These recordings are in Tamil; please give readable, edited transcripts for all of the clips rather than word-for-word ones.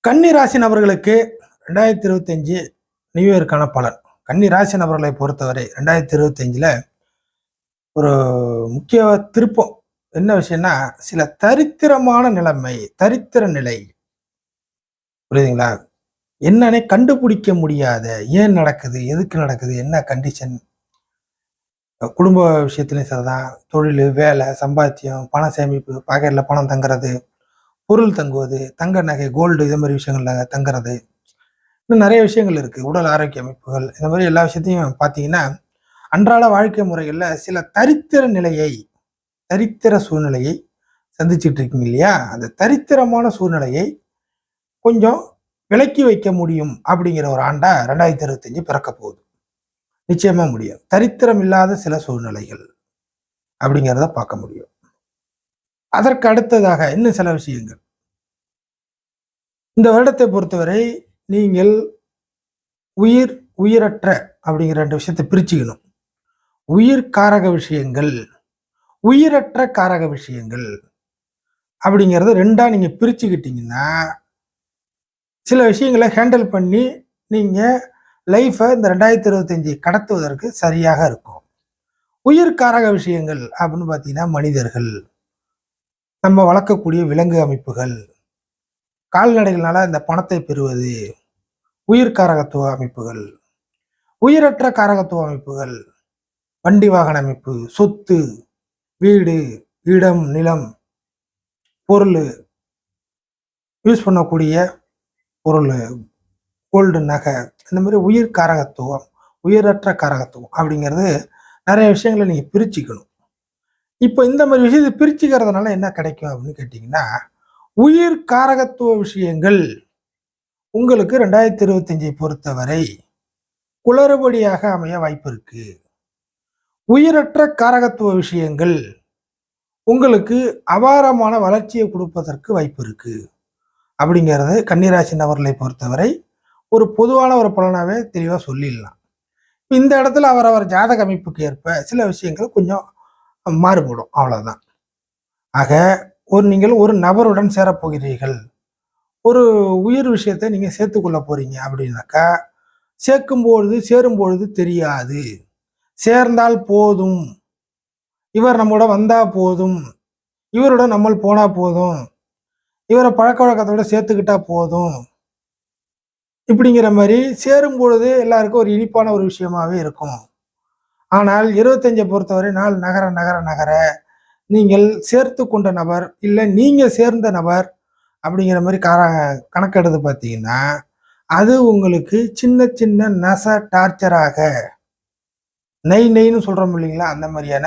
கன்னி ராசி நபர்களுக்கு 2025 நியூ இயருக்கான பலன். கன்னி ராசி நபர்களை பொறுத்தவரை 2025ல ஒரு முக்கிய திருப்பம் என்ன விஷயம்னா, சில தரித்திரமான நிலைமை, தரித்திர நிலை. புரியுதுங்களா? என்னன்னே கண்டுபிடிக்க முடியாத, ஏன் நடக்குது? எதுக்கு நடக்குது? என்ன கண்டிஷன்? குடும்ப விஷயத்துலயும் சரிதான். தொழிலு, வேலை, சம்பாத்தியம், பண சேமிப்பு, பாக்கெட்ல பணம் தங்குறது, பொருள் தங்குவது, தங்க நகை, கோல்டு இது மாரி விஷயங்கள்ல தங்குறது. இன்னும் நிறைய விஷயங்கள் இருக்கு. உடல் ஆரோக்கிய அமைப்புகள். இந்த மாரி எல்லா விஷயத்தையும் பார்த்தீங்கன்னா, அன்றாட வாழ்க்கை முறைகள்ல சில தரித்திர சூழ்நிலையை சந்திச்சுட்டு இருக்கீங்க இல்லையா? அந்த தரித்திரமான சூழ்நிலையை கொஞ்சம் விலக்கி வைக்க முடியும் அப்படிங்கிற ஒரு ஆண்டா 2025 பிறக்க போகுது. நிச்சயமா முடியும். தரித்திரம் இல்லாத சில சூழ்நிலைகள் அப்படிங்கிறத பார்க்க முடியும். அதற்கு அடுத்ததாக இன்னும் சில விஷயங்கள். இந்த வருடத்தை பொறுத்தவரை நீங்கள் உயிர், உயிரற்ற அப்படிங்கிற 2 விஷயத்த பிரிச்சுக்கணும். உயிர் காரக விஷயங்கள், உயிரற்ற காரக விஷயங்கள் அப்படிங்கிறத 2ஆ நீங்க பிரிச்சுக்கிட்டீங்கன்னா, சில விஷயங்கள ஹேண்டில் பண்ணி நீங்க லைஃப இந்த 2025 கடத்துவதற்கு சரியாக இருக்கும். உயிர் காரக விஷயங்கள் அப்படின்னு பார்த்தீங்கன்னா, மனிதர்கள், நம்ம வளர்க்கக்கூடிய விலங்கு அமைப்புகள், கால்நடைகள்னால இந்த பணத்தை பெறுவது, உயிர் காரகத்துவ அமைப்புகள், உயிரற்ற காரகத்துவ அமைப்புகள், வண்டி வாகன அமைப்பு, சொத்து, வீடு, இடம், நிலம், பொருளு, யூஸ் பண்ணக்கூடிய பொருளு, கோல்டு நகை, இந்த மாரி உயிர் காரகத்துவம், உயிரற்ற காரகத்துவம் அப்படிங்கிறது நெறைய விஷயங்கள நீங்க பிரிச்சுக்கணும். இப்ப இந்த மாரி விஷயத்த பிரிச்சுக்கிறதுனால என்ன கிடைக்கும் அப்படின்னு கேட்டீங்கன்னா, உயிர் காரகத்துவ விஷயங்கள் உங்களுக்கு 2025 பொறுத்தவரை குளறுபடியாக அமைய வாய்ப்பு இருக்கு. உயிரற்ற காரகத்துவ விஷயங்கள் உங்களுக்கு அபாரமான வளர்ச்சியை குடுப்பதற்கு வாய்ப்பு இருக்கு. அப்படிங்கிறது கன்னிராசி நபர்களை பொறுத்தவரை ஒரு பொதுவான ஒரு பலனாவே தெளிவா சொல்லிடலாம். இந்த இடத்துல அவரவர் ஜாதக அமைப்புக்கு ஏற்ப சில விஷயங்கள் கொஞ்சம் மாறுபடும். அவ்வளவுதான். ஆக நீங்கள் ஒரு நபருடன் சேரப்போகிறீர்கள். ஒரு உயிர் விஷயத்தை நீங்க சேர்த்துக்கொள்ள போறீங்க அப்படின்னாக்கா, சேரும்பொழுது தெரியாது. சேர்ந்தால் போதும். இவர் நம்மோட வந்தா போதும். இவருடன் நம்ம போனா போதும். இவரை பழக்கவழக்கத்தோட சேர்த்துக்கிட்டா போதும். இப்படிங்கிற மாரி சேரும்பொழுது எல்லாருக்கும் ஒரு இனிப்பான ஒரு விஷயமாவே இருக்கும். ஆனால் 25 பொறுத்தவரை நாள் நகர நீங்கள் சேர்த்து கொண்ட நபர், இல்ல நீங்க சேர்ந்த நபர் அப்படிங்கிற மாரி கணக்கெடுத்து பார்த்தீங்கன்னா, அது உங்களுக்கு சின்ன சின்ன டார்ச்சராக நெய்ன்னு சொல்றோம் இல்லைங்களா? அந்த மாரியான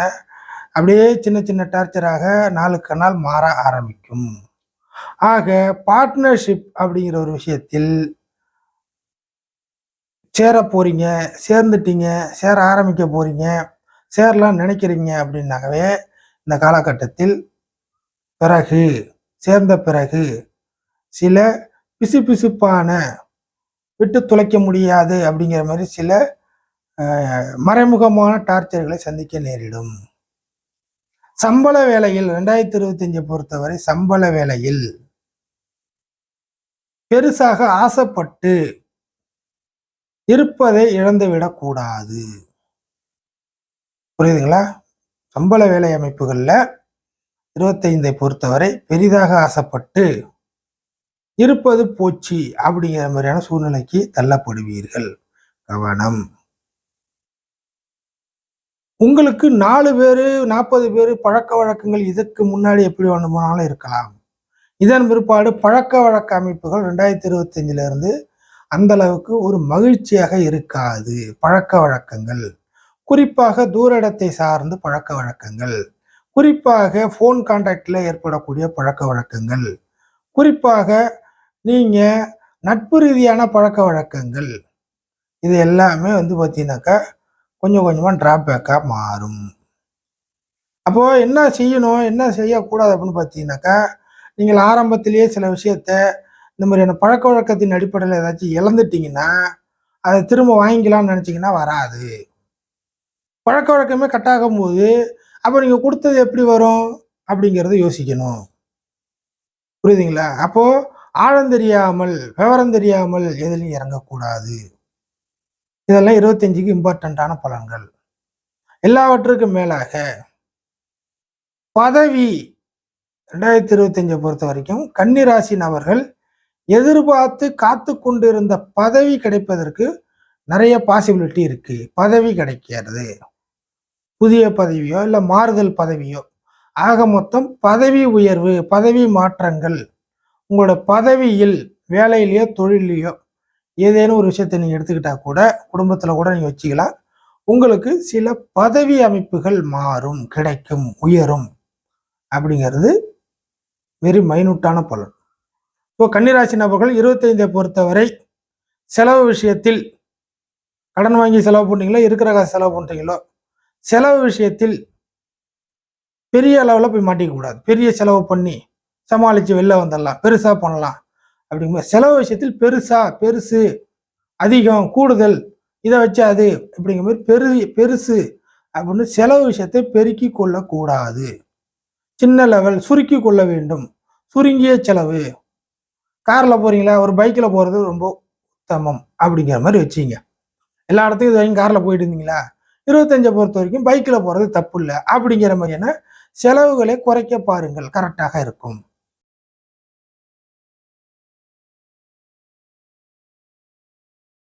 அப்படியே சின்ன சின்ன டார்ச்சராக நாளுக்கு நாள் மாற ஆரம்பிக்கும். ஆக பார்ட்னர்ஷிப் அப்படிங்கிற ஒரு விஷயத்தில் சேர போறீங்க, சேர்ந்துட்டீங்க, சேர ஆரம்பிக்க போறீங்க, சேரலாம்னு நினைக்கிறீங்க அப்படின்னாகவே இந்த காலகட்டத்தில் பிறகு சேர்ந்த பிறகு சில பிசுபிசுப்பான விட்டு துளைக்க முடியாது அப்படிங்கிற மாரி சில மறைமுகமான டார்ச்சர்களை சந்திக்க நேரிடும். சம்பள வேலையில் 2025 பொறுத்தவரை சம்பள வேலையில் பெருசாக ஆசைப்பட்டு இருப்பதை இழந்துவிடக் கூடாது. புரியுதுங்களா? சம்பள வேலை அமைப்புகள்ல 25 பொறுத்தவரை பெரிதாக ஆசைப்பட்டு இருப்பது போச்சு அப்படிங்கிற மாதிரியான சூழ்நிலைக்கு தள்ளப்படுவீர்கள். கவனம். உங்களுக்கு 4 பேரு, 40 பேரு பழக்கவழக்கங்கள் இதற்கு முன்னாடி எப்படி வேண்டுமானாலும் இருக்கலாம். இதன் பிற்பாடு பழக்கவழக்க அமைப்புகள் 2025ல இருந்து அந்த அளவுக்கு ஒரு மகிழ்ச்சியாக இருக்காது. பழக்கவழக்கங்கள். குறிப்பாக தூர இடத்தை சார்ந்த பழக்கவழக்கங்கள். குறிப்பாக ஃபோன் கான்டாக்ட்ல ஏற்படக்கூடிய பழக்கவழக்கங்கள். குறிப்பாக நீங்க நட்பு ரீதியான பழக்கவழக்கங்கள். இது எல்லாமே வந்து பார்த்தீங்கன்னாக்கா, கொஞ்சம் கொஞ்சமா டிராபேக்கா மாறும். அப்போ என்ன செய்யணும்? என்ன செய்யக்கூடாது அப்படின்னு பார்த்தீங்கன்னாக்கா, நீங்கள் ஆரம்பத்திலேயே சில விஷயத்த இந்த மாதிரியான பழக்கவழக்கத்தின் அடிப்படையில ஏதாச்சும் இழந்துட்டீங்கன்னா, அத திரும்ப வாங்கிக்கலாம்னு நெனச்சீங்கன்னா வராது. பழக்கவழக்கமே கட் ஆகும்போது, அப்ப நீங்க குடுத்தது எப்படி வரும்? அப்படிங்கிறத யோசிக்கணும். புரியுதுங்களா? அப்போ ஆழம் தெரியாமல் விவரம் தெரியாமல் எதிலையும் இறங்கக்கூடாது. இதெல்லாம் 25க்கு இம்பார்ட்டண்ட்டான பலன்கள். எல்லாவற்றுக்கும் மேலாக பதவி 2025 பொறுத்த வரைக்கும் கன்னிராசி நபர்கள் எதிர்பார்த்து காத்து கொண்டிருந்த பதவி கிடைப்பதற்கு நிறைய பாசிபிலிட்டி இருக்கு. பதவி கிடைக்கிறது, புதிய பதவியோ இல்லை மாறுதல் பதவியோ, ஆக மொத்தம் பதவி உயர்வு, பதவி மாற்றங்கள், உங்களோட பதவியில் வேலையிலையோ தொழிலையோ ஏதேனும் ஒரு விஷயத்தை நீங்கள் எடுத்துக்கிட்டா கூட குடும்பத்தில் கூட நீங்கள் வச்சுக்கலாம். உங்களுக்கு சில பதவி அமைப்புகள் மாறும், கிடைக்கும், உயரும் அப்படிங்கிறது வெரி மைனூட்டான பலன். இப்போ கன்னிராசி நபர்கள் 25 பொறுத்தவரை செலவு விஷயத்தில் கடன் வாங்கி செலவு பண்ணுறீங்களோ, இருக்கிற காசு செலவு பண்ணுறீங்களோ, செலவு விஷயத்தில் பெரிய அளவில் போய் மாட்டிக்கக்கூடாது. பெரிய செலவு பண்ணி சமாளித்து வெளில வந்துடலாம், பெருசாக பண்ணலாம் அப்படிங்கும்போது செலவு விஷயத்தில் பெருசு, அதிகம், கூடுதல், இதை வச்சு அது அப்படிங்கிற மாதிரி பெருசு அப்படின்னு செலவு விஷயத்தை பெருக்கி கொள்ளக்கூடாது. சின்ன லெவல் சுருக்கி கொள்ள வேண்டும். சுருங்கிய செலவு, காரில் போகிறீங்களா, ஒரு பைக்கில் போகிறது ரொம்ப உத்தமம் அப்படிங்கிற மாதிரி வச்சுங்க. எல்லா இடத்துக்கும் இது வரைக்கும் காரில் போயிட்டு இருந்தீங்களா, 25 பொறுத்த வரைக்கும் பைக்கில் போகிறது தப்பு இல்லை அப்படிங்கிற மாதிரியான செலவுகளை குறைக்க பாருங்கள், கரெக்டாக இருக்கும்.